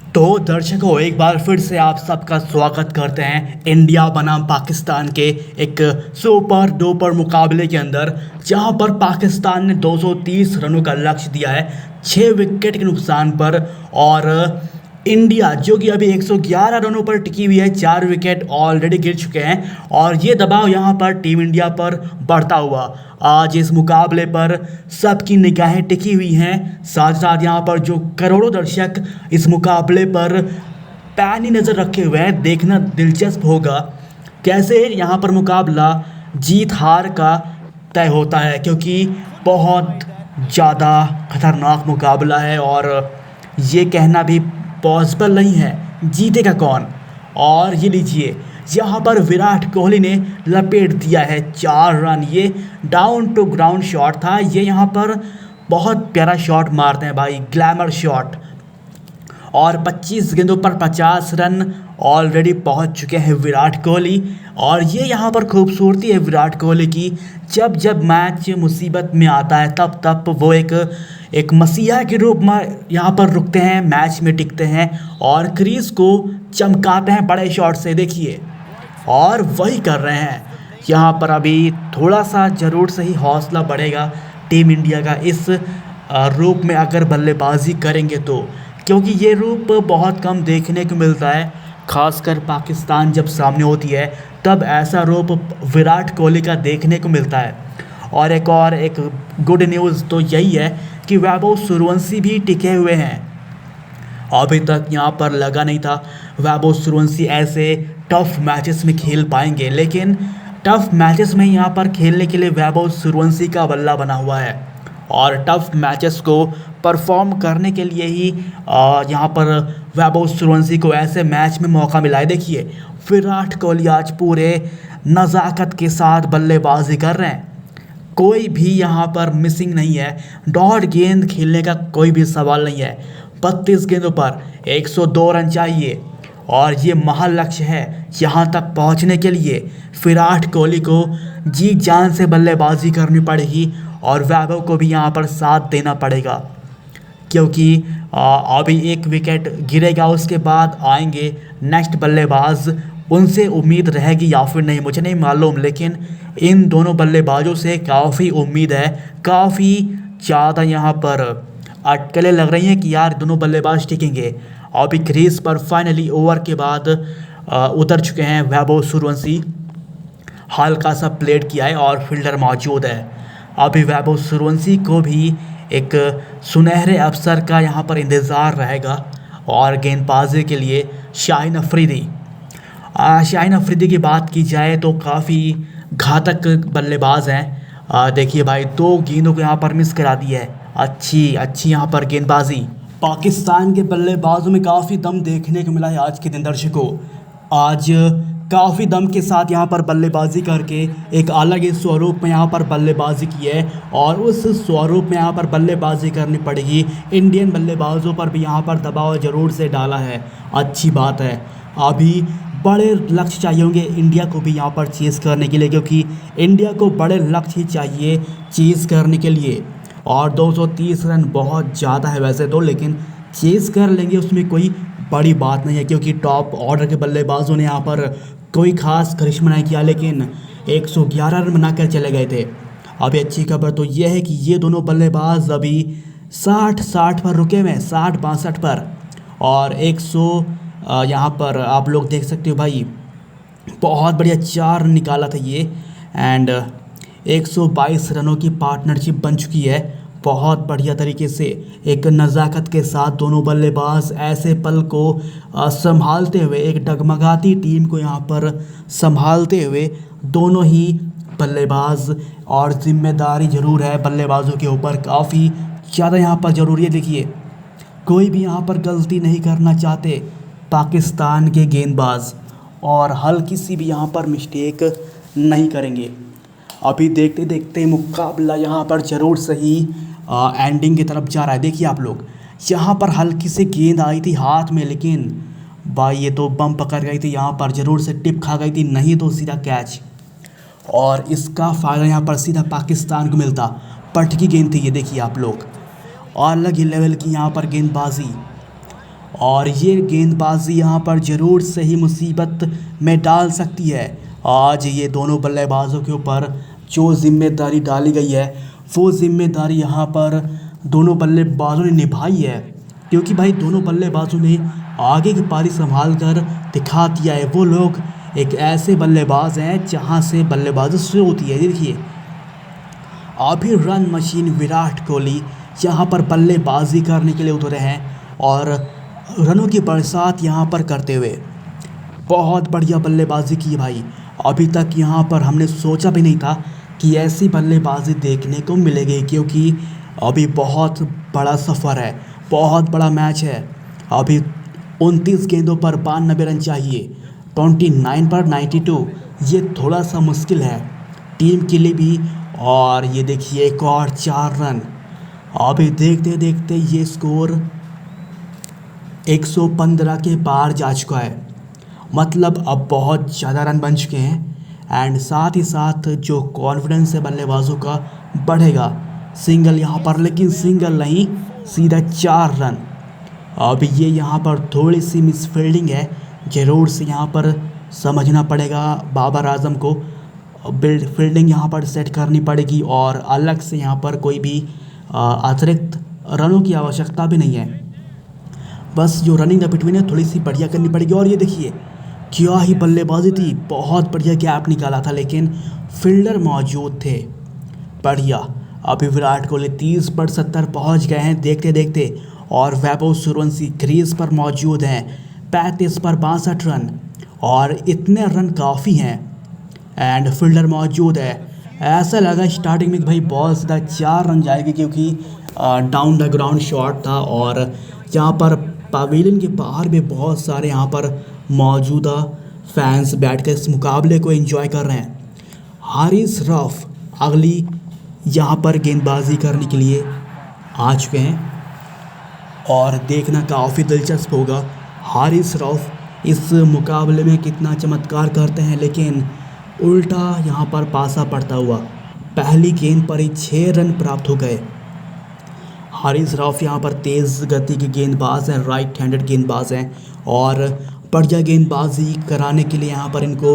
तो दर्शकों, एक बार फिर से आप सबका स्वागत करते हैं इंडिया बनाम पाकिस्तान के एक सुपर डुपर मुकाबले के अंदर, जहां पर पाकिस्तान ने 230 रनों का लक्ष्य दिया है 6 विकेट के नुकसान पर। और इंडिया जो कि अभी 111 रनों पर टिकी हुई है, 4 विकेट ऑलरेडी गिर चुके हैं और ये दबाव यहाँ पर टीम इंडिया पर बढ़ता हुआ आज इस मुकाबले पर सबकी निगाहें टिकी हुई हैं। साथ साथ यहाँ पर जो करोड़ों दर्शक इस मुकाबले पर पैनी नज़र रखे हुए हैं, देखना दिलचस्प होगा कैसे यहाँ पर मुकाबला जीत हार का तय होता है, क्योंकि बहुत ज़्यादा खतरनाक मुकाबला है और ये कहना भी पॉसिबल नहीं है जीतेगा कौन। और ये लीजिए, यहाँ पर विराट कोहली ने लपेट दिया है 4 रन। ये डाउन टू ग्राउंड शॉट था, ये यहाँ पर बहुत प्यारा शॉट मारते हैं भाई, ग्लैमर शॉट। और 25 गेंदों पर 50 रन ऑलरेडी पहुंच चुके हैं विराट कोहली। और ये यहाँ पर खूबसूरती है विराट कोहली की, जब जब मैच मुसीबत में आता है तब तब वो एक मसीहा के रूप में यहाँ पर रुकते हैं, मैच में टिकते हैं और क्रीज को चमकाते हैं बड़े शॉट से। देखिए, और वही कर रहे हैं यहाँ पर। अभी थोड़ा सा ज़रूर से ही हौसला बढ़ेगा टीम इंडिया का इस रूप में अगर बल्लेबाजी करेंगे तो, क्योंकि ये रूप बहुत कम देखने को मिलता है, खासकर पाकिस्तान जब सामने होती है तब ऐसा रूप विराट कोहली का देखने को मिलता है। और एक गुड न्यूज़ तो यही है कि वैभव सूर्यवंशी भी टिके हुए हैं। अभी तक यहाँ पर लगा नहीं था वैभव सूर्यवंशी ऐसे टफ मैचेस में खेल पाएंगे, लेकिन टफ मैचेस में यहाँ पर खेलने के लिए वैभव सूर्यवंशी का बल्ला बना हुआ है। और टफ मैचेस को परफॉर्म करने के लिए ही यहाँ पर वैभव सूर्यवंशी को ऐसे मैच में मौका मिला है। देखिए, विराट कोहली आज पूरे नज़ाकत के साथ बल्लेबाजी कर रहे हैं, कोई भी यहाँ पर मिसिंग नहीं है। डॉट गेंद खेलने का कोई भी सवाल नहीं है। 32 गेंदों पर 102 रन चाहिए और ये महान लक्ष्य है। यहाँ तक पहुँचने के लिए विराट कोहली को जी जान से बल्लेबाजी करनी पड़ेगी और वैभव को भी यहाँ पर साथ देना पड़ेगा, क्योंकि अभी एक विकेट गिरेगा, उसके बाद आएंगे नेक्स्ट बल्लेबाज। उनसे उम्मीद रहेगी या फिर नहीं मुझे नहीं मालूम, लेकिन इन दोनों बल्लेबाजों से काफ़ी उम्मीद है। काफ़ी ज़्यादा यहाँ पर अटकलें लग रही हैं कि यार दोनों बल्लेबाज टिकेंगे। अभी क्रीज पर फाइनली ओवर के बाद उतर चुके हैं वैभव सूर्यवंशी, हल्का सा प्लेट किया है और फील्डर मौजूद है। अभी वैभव सूर्यवंशी को भी एक सुनहरे अवसर का यहाँ पर इंतज़ार रहेगा और गेंदबाजी के लिए शाहीन अफरीदी की बात की जाए तो काफ़ी घातक बल्लेबाज हैं। देखिए भाई, 2 गेंदों को यहाँ पर मिस करा दी है। अच्छी यहाँ पर गेंदबाजी। पाकिस्तान के बल्लेबाजों में काफ़ी दम देखने को मिला है आज के दिन दर्शकों। आज काफ़ी दम के साथ यहाँ पर बल्लेबाजी करके एक अलग ही स्वरूप में यहाँ पर बल्लेबाजी की है और उस स्वरूप में यहाँ पर बल्लेबाजी करनी पड़ेगी। इंडियन बल्लेबाजों पर भी यहाँ पर दबाव ज़रूर से डाला है, अच्छी बात है। अभी बड़े लक्ष्य चाहिए होंगे इंडिया को भी यहाँ पर चेज़ करने के लिए, क्योंकि इंडिया को बड़े लक्ष्य ही चाहिए चेज़ करने के लिए। और 230 रन बहुत ज़्यादा है वैसे तो, लेकिन चेज़ कर लेंगे उसमें कोई बड़ी बात नहीं है, क्योंकि टॉप ऑर्डर के बल्लेबाजों ने यहाँ पर कोई ख़ास करिश्मा नहीं किया, लेकिन 111 रन बनाकर चले गए थे। अभी अच्छी खबर तो ये है कि ये दोनों बल्लेबाज अभी 60 पर रुके हुए हैं, 60-62 पर। और 100 यहाँ पर आप लोग देख सकते हो भाई, बहुत बढ़िया 4 रन निकाला था ये। एंड 122 रनों की पार्टनरशिप बन चुकी है बहुत बढ़िया तरीके से। एक नज़ाकत के साथ दोनों बल्लेबाज ऐसे पल को संभालते हुए, एक डगमगाती टीम को यहाँ पर संभालते हुए दोनों ही बल्लेबाज, और जिम्मेदारी ज़रूर है बल्लेबाजों के ऊपर काफ़ी ज़्यादा यहाँ पर ज़रूरी है। देखिए, कोई भी यहाँ पर गलती नहीं करना चाहते पाकिस्तान के गेंदबाज, और हल्की सी भी यहाँ पर मिस्टेक नहीं करेंगे। अभी देखते देखते मुकाबला यहाँ पर ज़रूर सही एंडिंग की तरफ जा रहा है। देखिए आप लोग, यहाँ पर हल्की सी गेंद आई थी हाथ में, लेकिन भाई ये तो बम पकड़ गई थी, यहाँ पर ज़रूर से टिप खा गई थी, नहीं तो सीधा कैच। और इसका फ़ायदा यहाँ पर सीधा पाकिस्तान को मिलता। पट की गेंद थी ये, देखिए आप लोग, अलग ही लेवल की यहाँ पर गेंदबाजी। और ये गेंदबाजी यहाँ पर ज़रूर से ही मुसीबत में डाल सकती है। आज ये दोनों बल्लेबाजों के ऊपर जो जिम्मेदारी डाली गई है वो जिम्मेदारी यहाँ पर दोनों बल्लेबाजों ने निभाई है, क्योंकि भाई दोनों बल्लेबाजों ने आगे की पारी संभाल कर दिखा दिया है। वो लोग एक ऐसे बल्लेबाज हैं जहाँ से बल्लेबाजी शुरू होती है। देखिए अभी रन मशीन विराट कोहली यहाँ पर बल्लेबाजी करने के लिए उतरे हैं और रनों की बरसात यहाँ पर करते हुए बहुत बढ़िया बल्लेबाजी की भाई। अभी तक यहाँ पर हमने सोचा भी नहीं था कि ऐसी बल्लेबाजी देखने को मिलेगी, क्योंकि अभी बहुत बड़ा सफ़र है, बहुत बड़ा मैच है। अभी 29 गेंदों पर 92 रन चाहिए, 29 पर 92। ये थोड़ा सा मुश्किल है टीम के लिए भी। और ये देखिए एक और 4 रन। अभी देखते देखते ये स्कोर 115 के पार जा चुका है, मतलब अब बहुत ज़्यादा रन बन चुके हैं। एंड साथ ही साथ जो कॉन्फिडेंस है बल्लेबाजों का बढ़ेगा। सिंगल यहाँ पर, लेकिन सिंगल नहीं, सीधा 4 रन। अब ये यहाँ पर थोड़ी सी मिसफील्डिंग है, ज़रूर से यहाँ पर समझना पड़ेगा बाबर आजम को। फील्डिंग यहाँ पर सेट करनी पड़ेगी और अलग से यहाँ पर कोई भी अतिरिक्त रनों की आवश्यकता भी नहीं है। बस जो रनिंग द बिटवीन है थोड़ी सी बढ़िया करनी पड़ेगी। और ये देखिए क्या ही बल्लेबाजी थी, बहुत बढ़िया गैप निकाला था, लेकिन फील्डर मौजूद थे बढ़िया। अभी विराट कोहली 30 पर 70 पहुँच गए हैं देखते देखते, और वैभव सूर्यवंशी क्रीज पर मौजूद हैं 35 पर 62 रन, और इतने रन काफ़ी हैं। एंड फील्डर मौजूद है। ऐसा लगा स्टार्टिंग में कि भाई बॉल सीधा 4 रन जाएगी, क्योंकि डाउन द ग्राउंड शॉट था और यहाँ पर पवेलियन के बाहर भी बहुत सारे यहाँ पर मौजूदा फैंस बैठकर इस मुकाबले को एंजॉय कर रहे हैं। हारिस रऊफ अगली यहाँ पर गेंदबाजी करने के लिए आ चुके हैं और देखना काफ़ी दिलचस्प होगा हारिस रऊफ इस मुकाबले में कितना चमत्कार करते हैं। लेकिन उल्टा यहाँ पर पासा पड़ता हुआ पहली गेंद पर ही 6 रन प्राप्त हो गए। हारिस रऊफ यहाँ पर तेज़ गति के गेंदबाज हैं, राइट हैंडेड गेंदबाज हैं, और बढ़िया गेंदबाजी कराने के लिए यहाँ पर इनको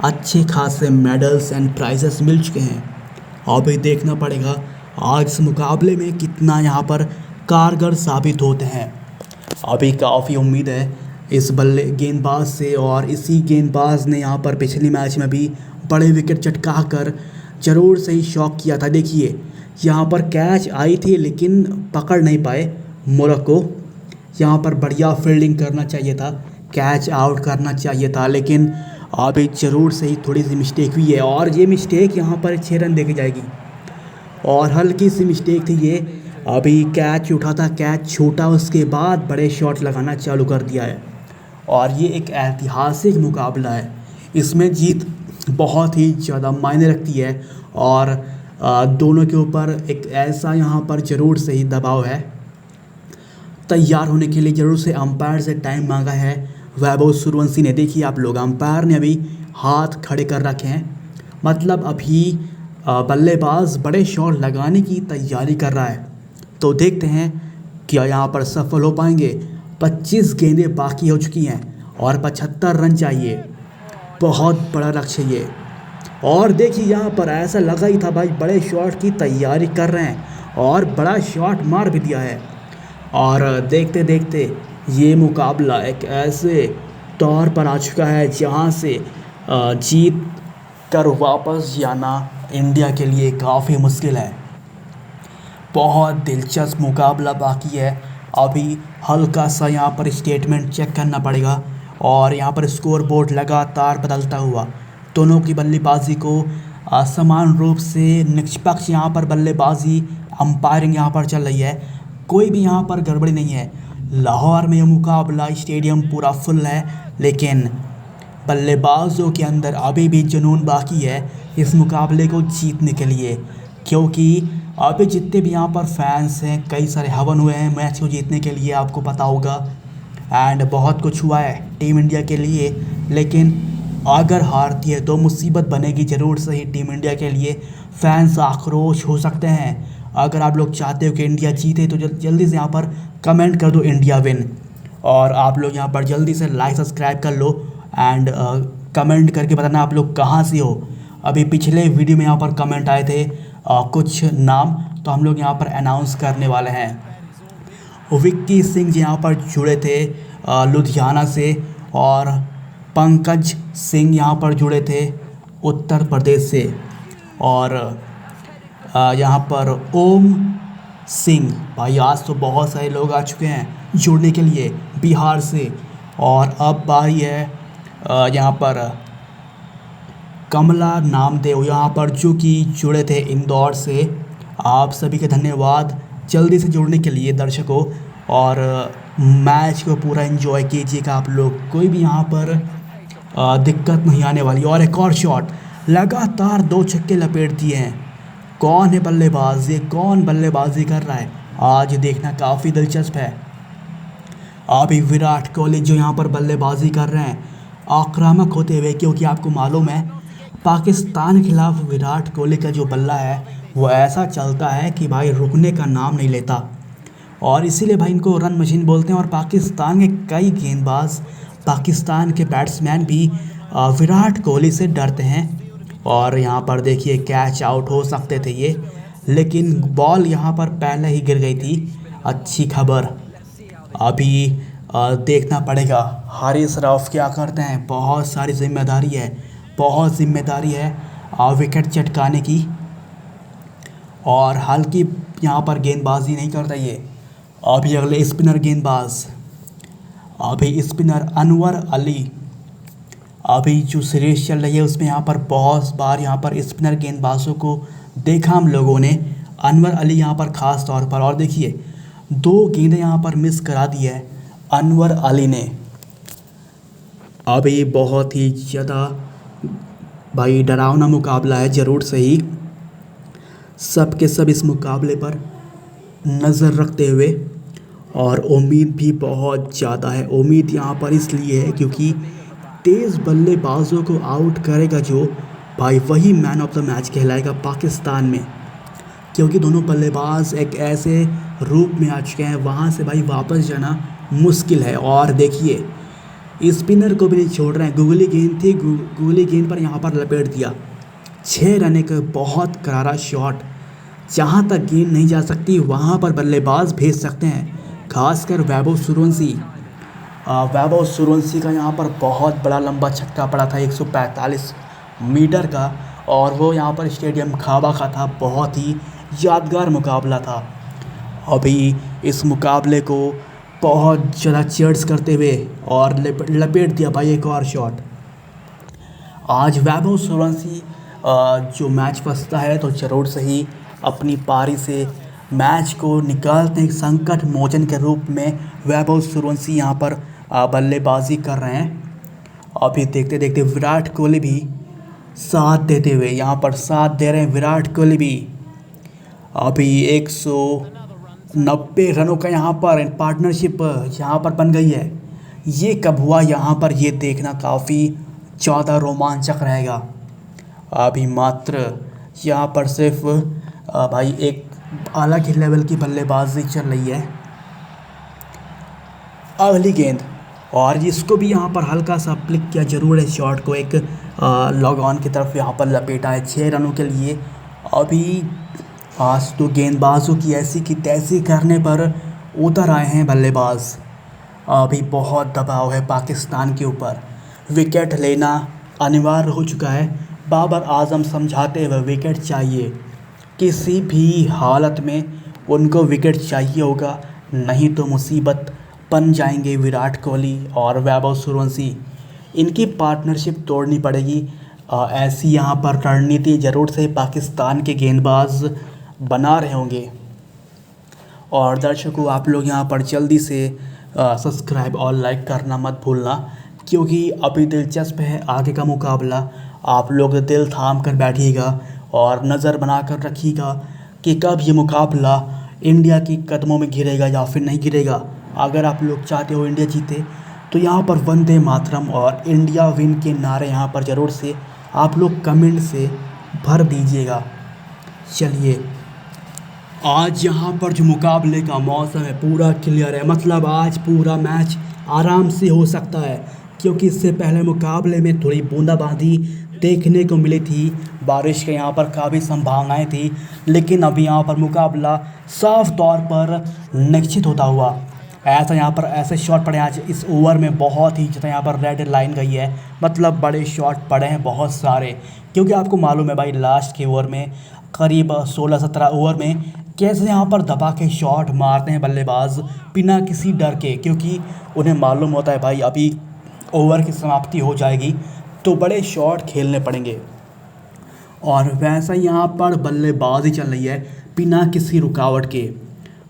अच्छे खासे मेडल्स एंड प्राइजेस मिल चुके हैं। अभी देखना पड़ेगा आज इस मुकाबले में कितना यहाँ पर कारगर साबित होते हैं। अभी काफ़ी उम्मीद है इस गेंदबाज से, और इसी गेंदबाज ने यहाँ पर पिछले मैच में भी बड़े विकेट चटका कर ज़रूर से ही शॉक किया था। देखिए यहाँ पर कैच आई थी लेकिन पकड़ नहीं पाए मोरक्को। यहाँ पर बढ़िया फील्डिंग करना चाहिए था, कैच आउट करना चाहिए था, लेकिन अभी ज़रूर से ही थोड़ी सी मिस्टेक हुई है, और ये मिस्टेक यहाँ पर 6 रन देके जाएगी। और हल्की सी मिस्टेक थी ये, अभी कैच उठा था, कैच छूटा, उसके बाद बड़े शॉट लगाना चालू कर दिया है। और ये एक ऐतिहासिक मुकाबला है, इसमें जीत बहुत ही ज़्यादा मायने रखती है, और दोनों के ऊपर एक ऐसा यहाँ पर ज़रूर से ही दबाव है। तैयार होने के लिए ज़रूर से अंपायर से टाइम मांगा है वैभव सूर्यवंशी ने। देखिए आप लोग, अंपायर ने अभी हाथ खड़े कर रखे हैं, मतलब अभी बल्लेबाज बड़े शॉट लगाने की तैयारी कर रहा है। तो देखते हैं क्या यहाँ पर सफल हो पाएंगे। 25 गेंदें बाकी हो चुकी हैं और 75 रन चाहिए, बहुत बड़ा लक्ष्य ये। और देखिए यहाँ पर ऐसा लगा ही था भाई बड़े शॉट की तैयारी कर रहे हैं, और बड़ा शॉट मार भी दिया है। और देखते देखते ये मुकाबला एक ऐसे तौर पर आ चुका है जहाँ से जीत कर वापस जाना इंडिया के लिए काफ़ी मुश्किल है। बहुत दिलचस्प मुकाबला बाकी है। अभी हल्का सा यहाँ पर स्टेटमेंट चेक करना पड़ेगा, और यहाँ पर स्कोर बोर्ड लगातार बदलता हुआ दोनों की बल्लेबाजी को समान रूप से निष्पक्ष यहाँ पर बल्लेबाजी अंपायरिंग यहाँ पर चल रही है, कोई भी यहाँ पर गड़बड़ी नहीं है। लाहौर में यह मुकाबला स्टेडियम पूरा फुल है, लेकिन बल्लेबाजों के अंदर अभी भी जुनून बाकी है इस मुकाबले को जीतने के लिए, क्योंकि अभी जितने भी यहाँ पर फैंस हैं कई सारे हवन हुए हैं मैच को जीतने के लिए, आपको पता होगा। एंड बहुत कुछ हुआ है टीम इंडिया के लिए, लेकिन अगर हारती है तो मुसीबत बनेगी ज़रूर से ही टीम इंडिया के लिए। फैंस आक्रोश हो सकते हैं। अगर आप लोग चाहते हो कि इंडिया जीते तो जल्दी से यहाँ पर कमेंट कर दो इंडिया विन। और आप लोग यहाँ पर जल्दी से लाइक सब्सक्राइब कर लो एंड कमेंट करके बताना आप लोग कहाँ से हो। अभी पिछले वीडियो में यहाँ पर कमेंट आए थे कुछ नाम, तो हम लोग यहाँ पर अनाउंस करने वाले हैं। विक्की सिंह जी यहाँ पर जुड़े थे लुधियाना से, और पंकज सिंह यहाँ पर जुड़े थे उत्तर प्रदेश से, और यहाँ पर ओम सिंह भाई, आज तो बहुत सारे लोग आ चुके हैं जुड़ने के लिए बिहार से। और अब बारी है यहाँ पर कमला नामदेव यहाँ पर जो कि जुड़े थे इंदौर से। आप सभी का धन्यवाद जल्दी से जुड़ने के लिए दर्शकों, और मैच को पूरा एंजॉय कीजिएगा आप लोग, कोई भी यहाँ पर दिक्कत नहीं आने वाली। और एक और शॉट, लगातार 2 छक्के लपेट दिए हैं। कौन है बल्लेबाज, ये कौन बल्लेबाजी कर रहा है, आज देखना काफ़ी दिलचस्प है। अभी विराट कोहली जो यहाँ पर बल्लेबाजी कर रहे हैं आक्रामक होते हुए, क्योंकि आपको मालूम है पाकिस्तान के खिलाफ विराट कोहली का जो बल्ला है वो ऐसा चलता है कि भाई रुकने का नाम नहीं लेता, और इसीलिए भाई इनको रन मशीन बोलते हैं। और पाकिस्तान के कई गेंदबाज, पाकिस्तान के बैट्समैन भी विराट कोहली से डरते हैं। और यहाँ पर देखिए कैच आउट हो सकते थे ये, लेकिन बॉल यहाँ पर पहले ही गिर गई थी। अच्छी खबर, अभी देखना पड़ेगा हारिस रऊफ़ क्या करते हैं। बहुत सारी जिम्मेदारी है, बहुत जिम्मेदारी है विकेट चटकाने की, और हल्की यहाँ पर गेंदबाजी नहीं करता ये। अभी अगले स्पिनर गेंदबाज, अभी स्पिनर अनवर अली, अभी जो सीरीज चल रही है उसमें यहाँ पर बहुत बार यहाँ पर स्पिनर गेंदबाजों को देखा हम लोगों ने, अनवर अली यहाँ पर ख़ास तौर पर। और देखिए 2 गेंदें यहाँ पर मिस करा दी है अनवर अली ने। अभी बहुत ही ज़्यादा भाई डरावना मुकाबला है, ज़रूर सही सब के सब इस मुकाबले पर नज़र रखते हुए, और उम्मीद भी बहुत ज़्यादा है। उम्मीद यहाँ पर इसलिए है क्योंकि तेज़ बल्लेबाजों को आउट करेगा जो भाई, वही मैन ऑफ द मैच कहलाएगा पाकिस्तान में, क्योंकि दोनों बल्लेबाज एक ऐसे रूप में आ चुके हैं वहाँ से भाई वापस जाना मुश्किल है। और देखिए स्पिनर को भी नहीं छोड़ रहे हैं, गूगली गेंद थी, गूगली गेंद पर यहाँ पर लपेट दिया। 6 रन का बहुत करारा शॉट, जहाँ तक गेंद नहीं जा सकती वहाँ पर बल्लेबाज भेज सकते हैं, खासकर वैभव सूर्यवंशी। वैभव सूर्यवंशी का यहाँ पर बहुत बड़ा लंबा छक्का पड़ा था 145 मीटर का, और वो यहाँ पर स्टेडियम खाबा का था। बहुत ही यादगार मुकाबला था। अभी इस मुकाबले को बहुत ज़्यादा चीयर्स करते हुए और लपेट दिया भाई एक और शॉट। आज वैभव सूर्यवंशी जो मैच फंसता है तो जरूर सही अपनी पारी से मैच को निकालते हैं। संकट मोचन के रूप में वैभव सूर्यवंशी यहाँ पर बल्लेबाजी कर रहे हैं। अभी देखते देखते विराट कोहली भी साथ देते हुए यहाँ पर साथ दे रहे हैं विराट कोहली भी। अभी 190 रनों का यहाँ पर पार्टनरशिप यहाँ पर बन गई है। ये कब हुआ यहाँ पर, ये देखना काफ़ी ज़्यादा रोमांचक रहेगा। अभी मात्र यहाँ पर सिर्फ भाई एक अलग ही लेवल की बल्लेबाजी चल रही है। अगली गेंद, और इसको भी यहाँ पर हल्का सा फ्लिक किया जरूर है, शॉट को एक लॉग ऑन की तरफ यहाँ पर लपेटा है 6 रनों के लिए। अभी आज तो गेंदबाजों की ऐसी की तैसी करने पर उतर आए हैं बल्लेबाज। अभी बहुत दबाव है पाकिस्तान के ऊपर, विकेट लेना अनिवार्य हो चुका है। बाबर आजम समझाते हुए विकेट चाहिए, किसी भी हालत में उनको विकेट चाहिए होगा, नहीं तो मुसीबत बन जाएंगे विराट कोहली और वैभव सूर्यवंशी। इनकी पार्टनरशिप तोड़नी पड़ेगी। ऐसी यहाँ पर रणनीति ज़रूर से पाकिस्तान के गेंदबाज बना रहे होंगे। और दर्शकों आप लोग यहाँ पर जल्दी से सब्सक्राइब और लाइक करना मत भूलना, क्योंकि अभी दिलचस्प है आगे का मुकाबला। आप लोग दिल थाम कर बैठिएगा और नज़र बना कर रखिएगा कि कब ये मुकाबला इंडिया की कदमों में गिरेगा या फिर नहीं गिरेगा। अगर आप लोग चाहते हो इंडिया जीते तो यहाँ पर वंदे मातरम और इंडिया विन के नारे यहाँ पर ज़रूर से आप लोग कमेंट से भर दीजिएगा। चलिए, आज यहाँ पर जो मुकाबले का मौसम है पूरा क्लियर है, मतलब आज पूरा मैच आराम से हो सकता है, क्योंकि इससे पहले मुकाबले में थोड़ी बूंदाबांदी देखने को मिली थी। बारिश के यहाँ पर काफ़ी संभावनाएं थी, लेकिन अभी यहाँ पर मुकाबला साफ तौर पर निश्चित होता हुआ ऐसा यहाँ पर ऐसे शॉट पड़े आज इस ओवर में, बहुत ही ज़्यादा यहाँ पर रेड लाइन गई है, मतलब बड़े शॉट पड़े हैं बहुत सारे। क्योंकि आपको मालूम है भाई, लास्ट के ओवर में करीब 16-17 ओवर में कैसे यहाँ पर दबा के शॉट मारते हैं बल्लेबाज बिना किसी डर के, क्योंकि उन्हें मालूम होता है भाई अभी ओवर की समाप्ति हो जाएगी तो बड़े शॉट खेलने पड़ेंगे। और वैसा ही यहाँ पर बल्लेबाजी चल रही है बिना किसी रुकावट के।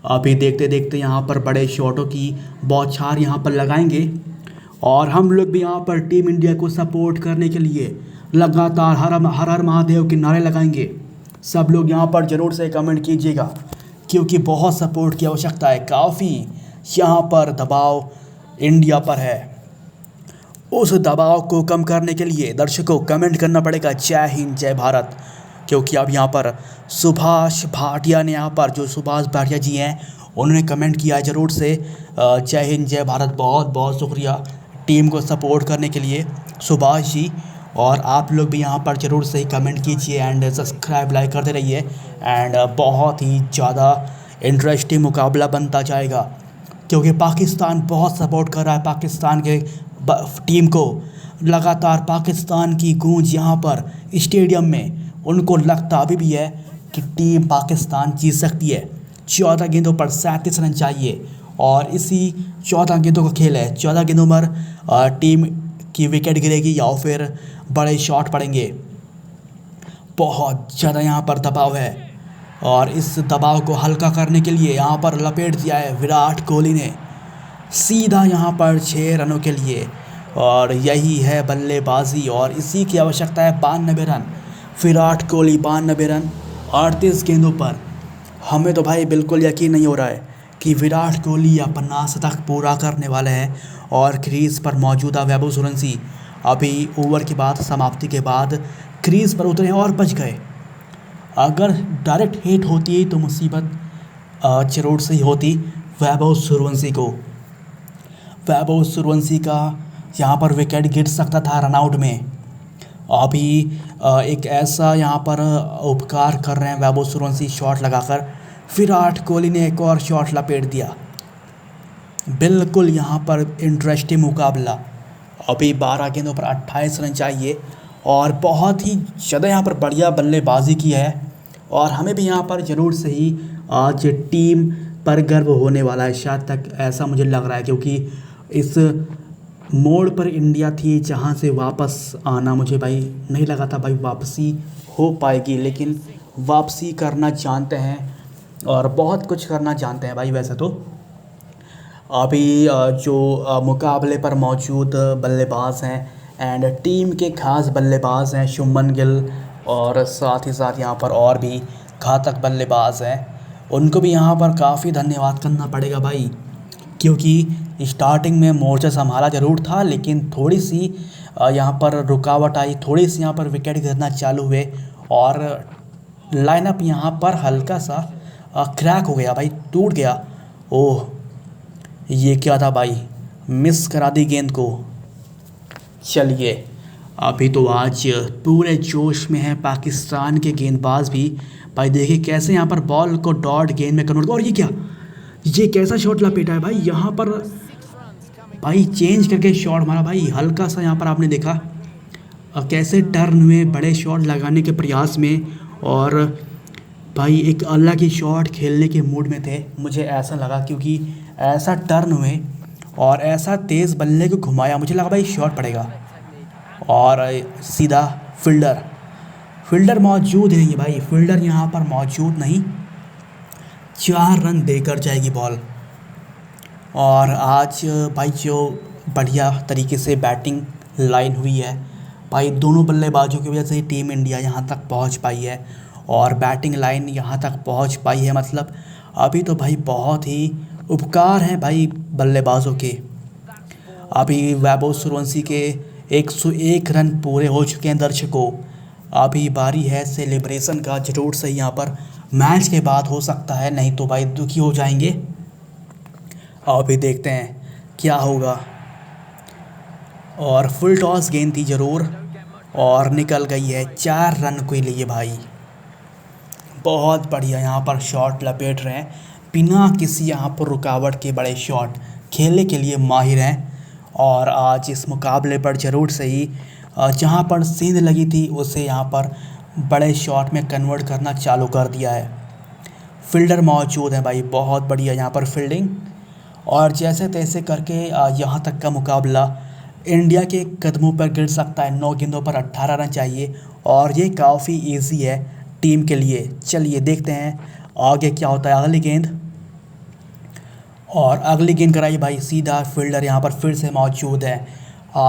अभी देखते देखते यहाँ पर बड़े शॉटों की बौछार यहाँ पर लगाएंगे, और हम लोग भी यहाँ पर टीम इंडिया को सपोर्ट करने के लिए लगातार हर हर महादेव के नारे लगाएंगे। सब लोग यहाँ पर ज़रूर से कमेंट कीजिएगा, क्योंकि बहुत सपोर्ट की आवश्यकता है। काफ़ी यहाँ पर दबाव इंडिया पर है। उस दबाव को कम करने के लिए दर्शकों कमेंट करना पड़ेगा जय हिंद जय भारत, क्योंकि अब यहाँ पर सुभाष भाटिया ने यहाँ पर जो सुभाष भाटिया जी हैं उन्होंने कमेंट किया है ज़रूर से जय हिंद जय भारत। बहुत बहुत शुक्रिया टीम को सपोर्ट करने के लिए सुभाष जी। और आप लोग भी यहाँ पर ज़रूर से ही कमेंट कीजिए एंड सब्सक्राइब लाइक करते रहिए। एंड बहुत ही ज़्यादा इंटरेस्टिंग मुकाबला बनता जाएगा, क्योंकि पाकिस्तान बहुत सपोर्ट कर रहा है पाकिस्तान के टीम को। लगातार पाकिस्तान की गूंज यहाँ पर स्टेडियम में, उनको लगता अभी भी है कि टीम पाकिस्तान जीत सकती है। 14 गेंदों पर 37 रन चाहिए, और इसी 14 गेंदों का खेल है। 14 गेंदों पर टीम की विकेट गिरेगी या फिर बड़े शॉट पड़ेंगे। बहुत ज़्यादा यहाँ पर दबाव है, और इस दबाव को हल्का करने के लिए यहाँ पर लपेट दिया है विराट कोहली ने सीधा यहाँ पर 6 रनों के लिए। और यही है बल्लेबाजी, और इसी की आवश्यकता है। 92 रन विराट कोहली, 92 रन 38 गेंदों पर। हमें तो भाई बिल्कुल यकीन नहीं हो रहा है कि विराट कोहली अपना शतक पूरा करने वाले हैं। और क्रीज़ पर मौजूदा वैभव सूर्यवंशी अभी ओवर के बाद, समाप्ति के बाद क्रीज़ पर उतरे और बच गए। अगर डायरेक्ट हिट होती तो मुसीबत जरूर से ही होती वैभव सूर्यवंशी को। वैभव सूर्यवंशी का यहाँ पर विकेट गिर सकता था रनआउट में। अभी एक ऐसा यहाँ पर उपकार कर रहे हैं वैभव सूर्यवंशी शॉट लगाकर। विराट कोहली ने एक और शॉट लपेट दिया। बिल्कुल यहाँ पर इंटरेस्टिंग मुकाबला। अभी 12 गेंदों पर 28 रन चाहिए, और बहुत ही ज़्यादा यहाँ पर बढ़िया बल्लेबाजी की है। और हमें भी यहाँ पर ज़रूर से ही आज टीम पर गर्व होने वाला है, शायद तक ऐसा मुझे लग रहा है, क्योंकि इस मोड़ पर इंडिया थी जहाँ से वापस आना मुझे भाई नहीं लगा था भाई वापसी हो पाएगी, लेकिन वापसी करना जानते हैं और बहुत कुछ करना जानते हैं भाई। वैसे तो अभी जो मुकाबले पर मौजूद बल्लेबाज हैं एंड टीम के खास बल्लेबाज हैं शुभमन गिल, और साथ ही साथ यहाँ पर और भी घातक बल्लेबाज हैं, उनको भी यहाँ पर काफ़ी धन्यवाद करना पड़ेगा भाई, क्योंकि स्टार्टिंग में मोर्चा संभाला ज़रूर था, लेकिन थोड़ी सी यहाँ पर रुकावट आई, थोड़ी सी यहाँ पर विकेट गिरना चालू हुए, और लाइनअप यहाँ पर हल्का सा क्रैक हो गया भाई, टूट गया। ओह, ये क्या था भाई, मिस करा दी गेंद को। चलिए, अभी तो आज पूरे जोश में है पाकिस्तान के गेंदबाज भी भाई। देखिए कैसे यहाँ पर बॉल को डॉट गेंद में कन्वर्ट। और ये क्या, ये कैसा शॉट लपेटा है भाई, यहाँ पर भाई चेंज करके शॉट मारा भाई। हल्का सा यहाँ पर आपने देखा कैसे टर्न हुए बड़े शॉट लगाने के प्रयास में, और भाई एक अलग ही शॉट खेलने के मूड में थे, मुझे ऐसा लगा, क्योंकि ऐसा टर्न हुए और ऐसा तेज़ बल्ले को घुमाया, मुझे लगा भाई शॉट पड़ेगा। और सीधा फील्डर मौजूद है ये भाई, फील्डर यहाँ पर मौजूद नहीं, 4 रन देकर जाएगी बॉल। और आज भाई जो बढ़िया तरीके से बैटिंग लाइन हुई है भाई, दोनों बल्लेबाजों की वजह से ही टीम इंडिया यहाँ तक पहुँच पाई है, और बैटिंग लाइन यहाँ तक पहुँच पाई है। मतलब अभी तो भाई बहुत ही उपकार हैं भाई बल्लेबाजों के। अभी वैभव सूर्यवंशी के 101 रन पूरे हो चुके हैं दर्शकों। अभी बारी है सेलिब्रेशन का, ज़रूर से यहाँ पर मैच के बाद हो सकता है, नहीं तो भाई दुखी हो जाएंगे। अभी देखते हैं क्या होगा। और फुल टॉस गेंद थी ज़रूर, और निकल गई है 4 रन के लिए भाई। बहुत बढ़िया यहाँ पर शॉट लपेट रहे हैं, बिना किसी यहाँ पर रुकावट के बड़े शॉट खेलने के लिए माहिर हैं। और आज इस मुकाबले पर ज़रूर से ही जहाँ पर सींध लगी थी उसे यहाँ पर बड़े शॉट में कन्वर्ट करना चालू कर दिया है। फील्डर मौजूद हैं भाई, बहुत बढ़िया यहाँ पर फील्डिंग। और जैसे तैसे करके यहाँ तक का मुकाबला इंडिया के कदमों पर गिर सकता है। 9 गेंदों पर 18 रन चाहिए और ये काफ़ी इजी है टीम के लिए। चलिए देखते हैं आगे क्या होता है। अगली गेंद, और अगली गेंद कराई भाई सीधा। फील्डर यहाँ पर फिर से मौजूद है।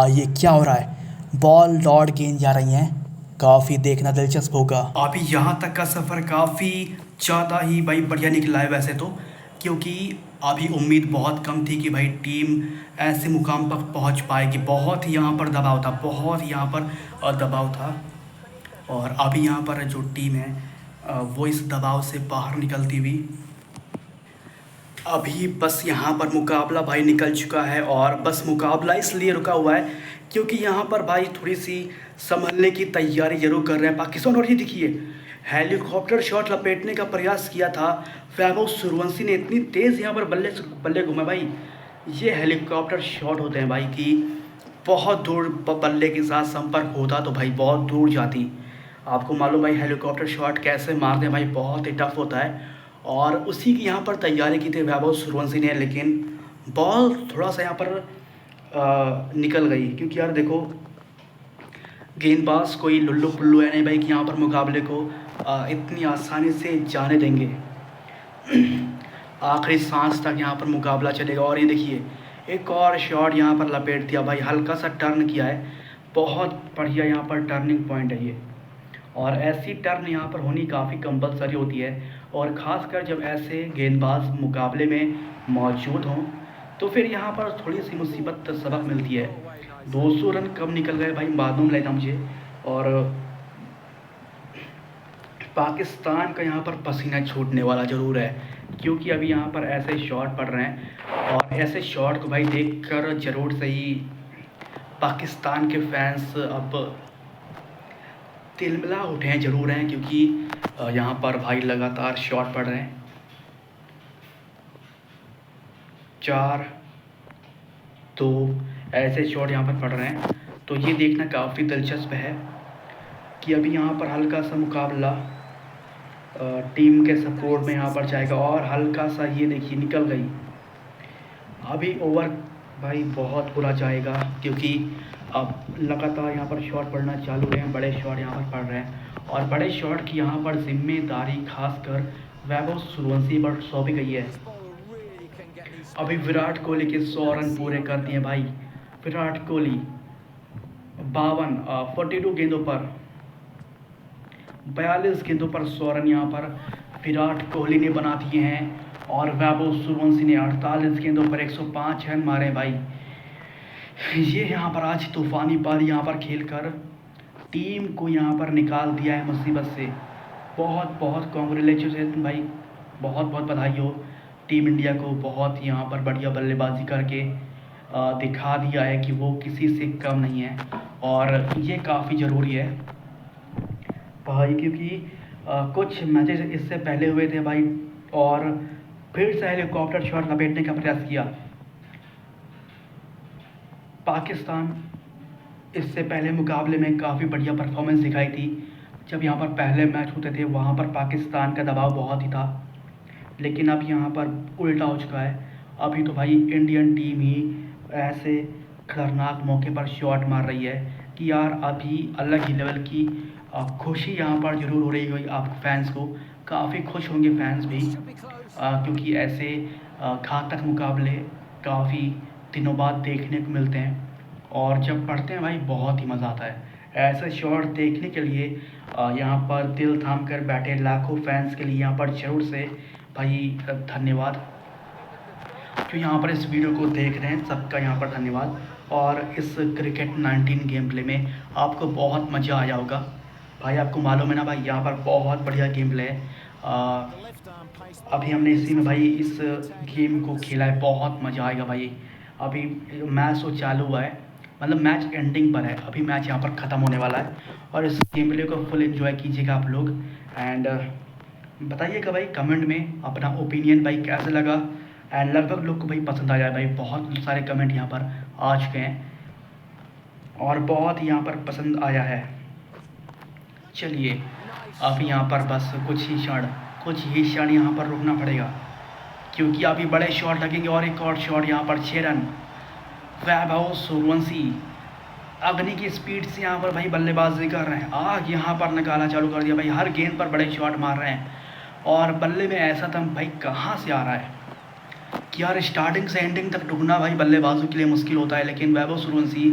ये क्या हो रहा है, बॉल डॉट गेंद जा रही हैं, काफ़ी देखना दिलचस्प होगा। अभी यहाँ तक का सफ़र काफ़ी ज़्यादा ही भाई बढ़िया निकला है वैसे तो, क्योंकि अभी उम्मीद बहुत कम थी कि भाई टीम ऐसे मुकाम पर पहुँच पाएगी। बहुत ही यहाँ पर दबाव था, बहुत ही यहाँ पर दबाव था। और अभी यहाँ पर जो टीम है वो इस दबाव से बाहर निकलती हुई अभी बस यहाँ पर मुकाबला भाई निकल चुका है। और बस मुकाबला इसलिए रुका हुआ है क्योंकि यहाँ पर भाई थोड़ी सी संभलने की तैयारी जरूर कर रहे हैं पाकिस्तान। और ये देखिए हेलीकॉप्टर शॉट लपेटने का प्रयास किया था वैभव सूर्यवंशी ने, इतनी तेज़ यहाँ पर बल्ले बल्ले घुमा भाई। ये हेलीकॉप्टर शॉट होते हैं भाई कि बहुत दूर बल्ले के साथ संपर्क होता तो भाई बहुत दूर जाती। आपको मालूम भाई हेलीकॉप्टर शॉट कैसे मारते हैं भाई, बहुत ही टफ होता है। और उसी की यहाँ पर तैयारी की थी वैभव सूर्यवंशी ने, लेकिन बॉल थोड़ा सा यहाँ पर निकल गई। क्योंकि यार देखो गेंदबाज कोई लुल्लू पुल्लू है नहीं भाई कि यहाँ पर मुकाबले को इतनी आसानी से जाने देंगे। आखिरी सांस तक यहाँ पर मुकाबला चलेगा। और ये देखिए एक और शॉट यहाँ पर लपेट दिया भाई, हल्का सा टर्न किया है, बहुत बढ़िया यहाँ पर टर्निंग पॉइंट है ये। और ऐसी टर्न यहाँ पर होनी काफ़ी कंपलसरी होती है, और ख़ासकर जब ऐसे गेंदबाज मुकाबले में मौजूद हों तो फिर यहाँ पर थोड़ी सी मुसीबत सबक मिलती है। 200 रन कब निकल गए भाई मालूम नहीं था मुझे। और पाकिस्तान का यहाँ पर पसीना छूटने वाला ज़रूर है, क्योंकि अभी यहाँ पर ऐसे शॉट पड़ रहे हैं। और ऐसे शॉट को भाई देखकर ज़रूर से ही पाकिस्तान के फैंस अब तिलमिला उठे हैं ज़रूर हैं, क्योंकि यहाँ पर भाई लगातार शॉट पड़ रहे हैं। 4 2 ऐसे शॉट यहाँ पर पड़ रहे हैं। तो ये देखना काफ़ी दिलचस्प है कि अभी यहाँ पर हल्का सा मुकाबला टीम के सपोर्ट में यहाँ पर जाएगा। और हल्का सा ये देखिए निकल गई। अभी ओवर भाई बहुत बुरा जाएगा, क्योंकि अब लगातार यहाँ पर शॉट पड़ना चालू हैं, बड़े शॉट यहाँ पर पड़ रहे हैं। और बड़े शॉट की यहाँ पर जिम्मेदारी खासकर वैभव सूर्यवंशी पर सौंपी गई है। अभी विराट कोहली के 100 रन पूरे कर दिए भाई। विराट कोहली 42 गेंदों पर 42 गेंदों पर 100 रन यहाँ पर विराट कोहली ने बना दिए हैं। और वैभव सूर्यवंशी ने 48 गेंदों पर 105 रन मारे भाई। ये यहाँ पर आज तूफ़ानी पारी यहाँ पर खेलकर टीम को यहाँ पर निकाल दिया है मुसीबत से। बहुत बहुत कॉन्ग्रेचुलेशन भाई, बहुत बहुत बधाई हो टीम इंडिया को। बहुत यहाँ पर बढ़िया बल्लेबाजी करके दिखा दिया है कि वो किसी से कम नहीं है। और ये काफ़ी ज़रूरी है भाई, क्योंकि कुछ मैचेस इससे पहले हुए थे भाई और फिर से हेलीकॉप्टर शॉट लपेटने का प्रयास किया पाकिस्तान। इससे पहले मुकाबले में काफ़ी बढ़िया परफॉर्मेंस दिखाई थी। जब यहाँ पर पहले मैच होते थे वहाँ पर पाकिस्तान का दबाव बहुत ही था, लेकिन अब यहाँ पर उल्टा हो चुका है। अभी तो भाई इंडियन टीम ही ऐसे खतरनाक मौके पर शॉट मार रही है कि यार अभी अलग ही लेवल की खुशी यहाँ पर ज़रूर हो रही होगी आप फैंस को। काफ़ी खुश होंगे फैंस भी, क्योंकि ऐसे घातक मुकाबले काफ़ी दिनों बाद देखने को मिलते हैं। और जब पढ़ते हैं भाई बहुत ही मज़ा आता है। ऐसे शॉट देखने के लिए यहाँ पर दिल थाम कर बैठे लाखों फैंस के लिए यहाँ पर ज़रूर से भाई धन्यवाद। जो यहाँ पर इस वीडियो को देख रहे हैं सबका यहाँ पर धन्यवाद। और इस क्रिकेट 19 गेम प्ले में आपको बहुत मज़ा आया होगा भाई। आपको मालूम है ना भाई यहाँ पर बहुत बढ़िया गेम प्ले है। अभी हमने इसी में भाई इस गेम को खेला है, बहुत मज़ा आएगा भाई। अभी मैच तो चालू हुआ है, मतलब मैच एंडिंग पर है, अभी मैच यहाँ पर ख़त्म होने वाला है। और इस गेम प्ले को फुल एंजॉय कीजिएगा आप लोग। एंड बताइएगा भाई कमेंट में अपना ओपिनियन भाई कैसे लगा। एंड लगभग लोग को भाई पसंद आया भाई, बहुत सारे कमेंट यहाँ पर आ चुके हैं और बहुत यहाँ पर पसंद आया है। चलिए अब यहाँ पर बस कुछ ही क्षण यहाँ पर रुकना पड़ेगा, क्योंकि अभी बड़े शॉट लगेंगे। और एक और शॉट यहाँ पर 6 रन। वैभव सूर्यवंशी अग्नि की स्पीड से यहाँ पर भाई बल्लेबाजी कर रहे हैं। आग यहाँ पर निकाला चालू कर दिया भाई, हर गेंद पर बड़े शॉट मार रहे हैं। और बल्ले में ऐसा दम भाई कहाँ से आ रहा है कि यार स्टार्टिंग से एंडिंग तक ढूंढना भाई बल्लेबाजों के लिए मुश्किल होता है। लेकिन वैभव सूर्यवंशी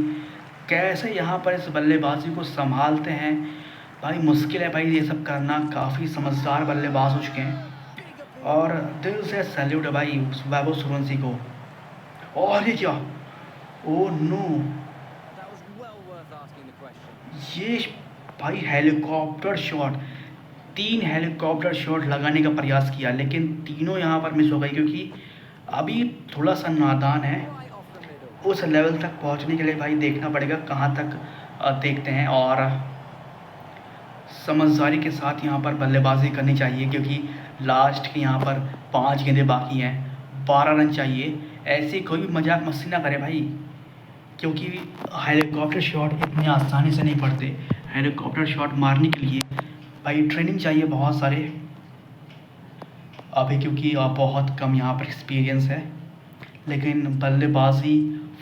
कैसे यहाँ पर इस बल्लेबाजी को संभालते हैं भाई, मुश्किल है भाई ये सब करना। काफ़ी समझदार बल्लेबाज हो चुके हैं और दिल से सैल्यूट है भाई वैभव सूर्यवंशी को। और ये क्या, ओ नो, ये भाई हेलीकॉप्टर शॉट, 3 हेलीकॉप्टर शॉट लगाने का प्रयास किया लेकिन तीनों यहाँ पर मिस हो गई, क्योंकि अभी थोड़ा सा नादान है। उस लेवल तक पहुँचने के लिए भाई देखना पड़ेगा कहाँ तक देखते हैं। और समझदारी के साथ यहाँ पर बल्लेबाजी करनी चाहिए, क्योंकि लास्ट के यहाँ पर 5 गेंदें बाकी हैं, 12 रन चाहिए। ऐसे कोई मजाक मस्ती ना करे भाई, क्योंकि हेलीकॉप्टर शॉट इतने आसानी से नहीं पड़ते। हेलीकॉप्टर शॉट मारने के लिए भाई ट्रेनिंग चाहिए बहुत सारे। अभी क्योंकि बहुत कम यहाँ पर एक्सपीरियंस है, लेकिन बल्लेबाजी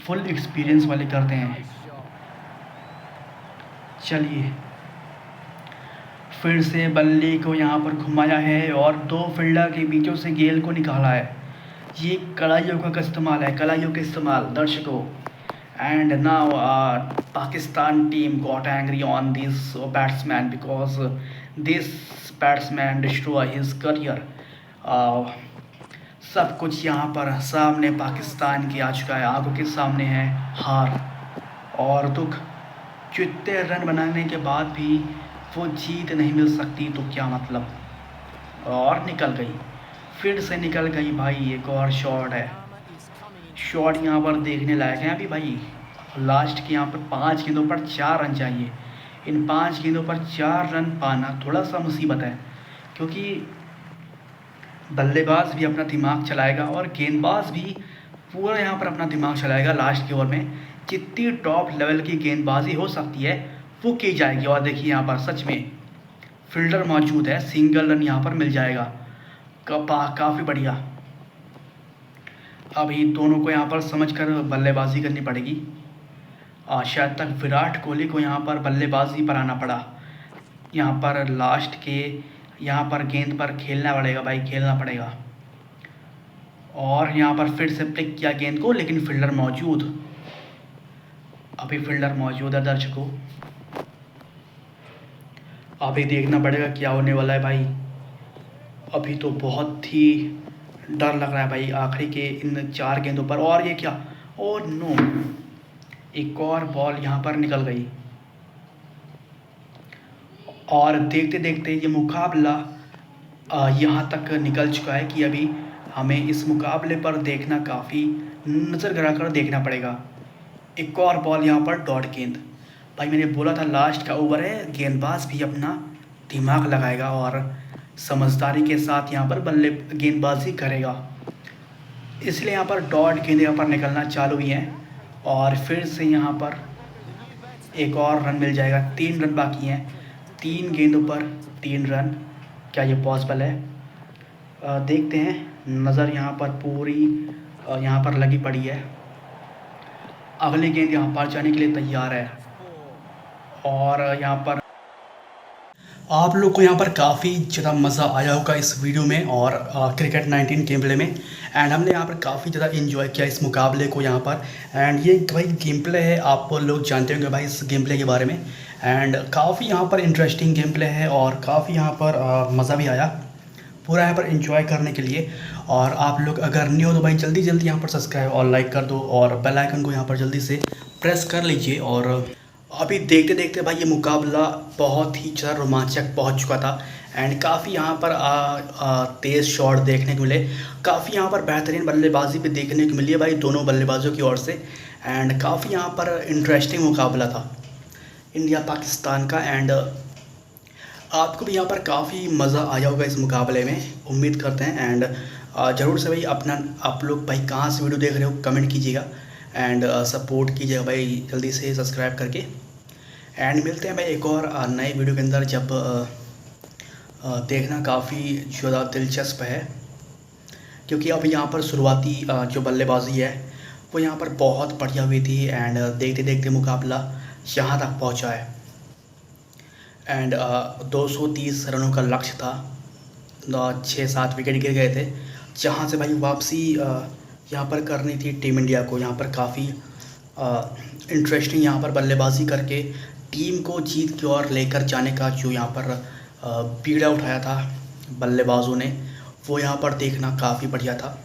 फुल एक्सपीरियंस वाले करते हैं। चलिए फिर से बल्ले को यहाँ पर घुमाया है और 2 फील्डर के बीचों से गेंद को निकाला है। ये कलाइयों का इस्तेमाल है, कलाइयों का इस्तेमाल दर्शकों। And now Pakistan team got angry on this batsman because this batsman destroy his career. सब कुछ यहाँ पर सामने पाकिस्तान की आ चुका है, आंखों के सामने है हार और दुख। जितने रन बनाने के बाद भी वो जीत नहीं मिल सकती तो क्या मतलब। और निकल गई, फिर से निकल गई भाई। एक और शॉट है, शॉट यहाँ पर देखने लायक है अभी भाई। लास्ट के यहाँ पर 5 गेंदों पर 4 रन चाहिए। इन 5 गेंदों पर 4 रन पाना थोड़ा सा मुसीबत है, क्योंकि बल्लेबाज भी अपना दिमाग चलाएगा और गेंदबाज भी पूरा यहाँ पर अपना दिमाग चलाएगा। लास्ट के ओवर में जितनी टॉप लेवल की गेंदबाजी हो सकती है वो की जाएगी। और देखिए यहाँ पर सच में फील्डर मौजूद है, सिंगल रन यहाँ पर मिल जाएगा। काफ़ी बढ़िया। अभी दोनों को यहाँ पर समझकर बल्लेबाजी करनी पड़ेगी। शायद तक विराट कोहली को यहाँ पर बल्लेबाजी पर आना पड़ा। यहाँ पर लास्ट के यहाँ पर गेंद पर खेलना पड़ेगा भाई, खेलना पड़ेगा। और यहाँ पर फिर से पिक किया गेंद को, लेकिन फील्डर मौजूद, अभी फील्डर मौजूद है दर्शकों। अभी देखना पड़ेगा क्या होने वाला है भाई। अभी तो बहुत ही डर लग रहा है भाई आखिरी के इन 4 गेंदों पर। और ये क्या, ओ नो, एक और बॉल यहाँ पर निकल गई। और देखते देखते ये मुकाबला यहाँ तक निकल चुका है कि अभी हमें इस मुकाबले पर देखना, काफ़ी नज़र गड़ा कर देखना पड़ेगा। एक और बॉल यहाँ पर डॉट गेंद। भाई मैंने बोला था लास्ट का ओवर है, गेंदबाज भी अपना दिमाग लगाएगा और समझदारी के साथ यहाँ पर गेंदबाजी करेगा। इसलिए यहाँ पर डॉट गेंद यहाँ पर निकलना चालू ही है। और फिर से यहाँ पर एक और रन मिल जाएगा। 3 रन बाकी हैं, 3 गेंदों पर 3 रन। क्या ये पॉसिबल है? देखते हैं। नज़र यहाँ पर पूरी यहाँ पर लगी पड़ी है। अगली गेंद यहाँ पर जाने के लिए तैयार है। और यहाँ पर आप लोग को यहाँ पर काफ़ी ज़्यादा मज़ा आया होगा इस वीडियो में और क्रिकेट 19 गेम प्ले में। एंड हमने यहाँ पर काफ़ी ज़्यादा इन्जॉय किया इस मुकाबले को यहाँ पर। एंड ये भाई गेम प्ले है, आप लोग जानते होंगे भाई इस गेम प्ले के बारे में। एंड काफ़ी यहाँ पर इंटरेस्टिंग गेम प्ले है और काफ़ी यहाँ पर मज़ा भी आया पूरा यहाँ पर एंजॉय करने के लिए। और आप लोग अगर न्यू हो तो भाई जल्दी जल्दी यहाँ पर सब्सक्राइब और लाइक कर दो और बेल आइकन को यहाँ पर जल्दी से प्रेस कर लीजिए। और अभी देखते देखते भाई ये मुकाबला बहुत ही ज़्यादा रोमांचक पहुंच चुका था। एंड काफ़ी यहाँ पर तेज़ शॉट देखने को मिले। काफ़ी यहाँ पर बेहतरीन बल्लेबाजी भी देखने को मिली है भाई दोनों बल्लेबाजों की ओर से। एंड काफ़ी यहाँ पर इंटरेस्टिंग मुकाबला था इंडिया पाकिस्तान का। एंड आपको भी यहाँ पर काफ़ी मज़ा आया होगा इस मुकाबले में, उम्मीद करते हैं। एंड ज़रूर से भाई अपना आप लोग भाई कहाँ से वीडियो देख रहे हो कमेंट कीजिएगा। एंड सपोर्ट कीजिएगा भाई जल्दी से सब्सक्राइब करके। एंड मिलते हैं भाई एक और नए वीडियो के अंदर, जब देखना काफ़ी ज़्यादा दिलचस्प है, क्योंकि अब यहाँ पर शुरुआती जो बल्लेबाजी है वो यहाँ पर बहुत बढ़िया हुई थी। एंड देखते देखते मुकाबला यहाँ तक पहुँचा है। एंड 230 रनों का लक्ष्य था, 6-7 विकेट गिर गए थे, जहाँ से भाई वापसी यहाँ पर करनी थी टीम इंडिया को। यहाँ पर काफ़ी इंटरेस्टिंग यहाँ पर बल्लेबाजी करके टीम को जीत की ओर लेकर जाने का जो यहाँ पर बीड़ा उठाया था बल्लेबाजों ने, वो यहाँ पर देखना काफ़ी बढ़िया था।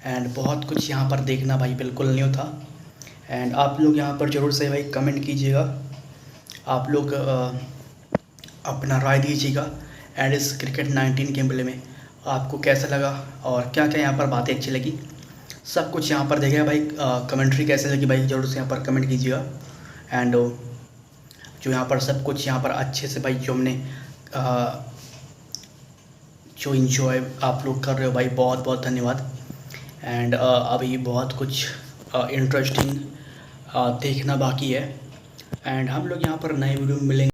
एंड बहुत कुछ यहाँ पर देखना भाई बिल्कुल न्यू था। एंड आप लोग यहाँ पर ज़रूर से भाई कमेंट कीजिएगा, आप लोग अपना राय दीजिएगा। एंड इस क्रिकेट 19 गेम में आपको कैसा लगा और क्या क्या यहाँ पर बातें अच्छी लगी, सब कुछ यहाँ पर देखिएगा भाई। कमेंट्री कैसे लगी भाई ज़रूर से यहाँ पर कमेंट कीजिएगा। एंड जो यहाँ पर सब कुछ यहाँ पर अच्छे से भाई जो हमने जो इन्जॉय आप लोग कर रहे हो भाई, बहुत बहुत धन्यवाद। एंड अभी बहुत कुछ इंटरेस्टिंग देखना बाकी है। एंड हम लोग यहाँ पर नए वीडियो में मिलेंगे।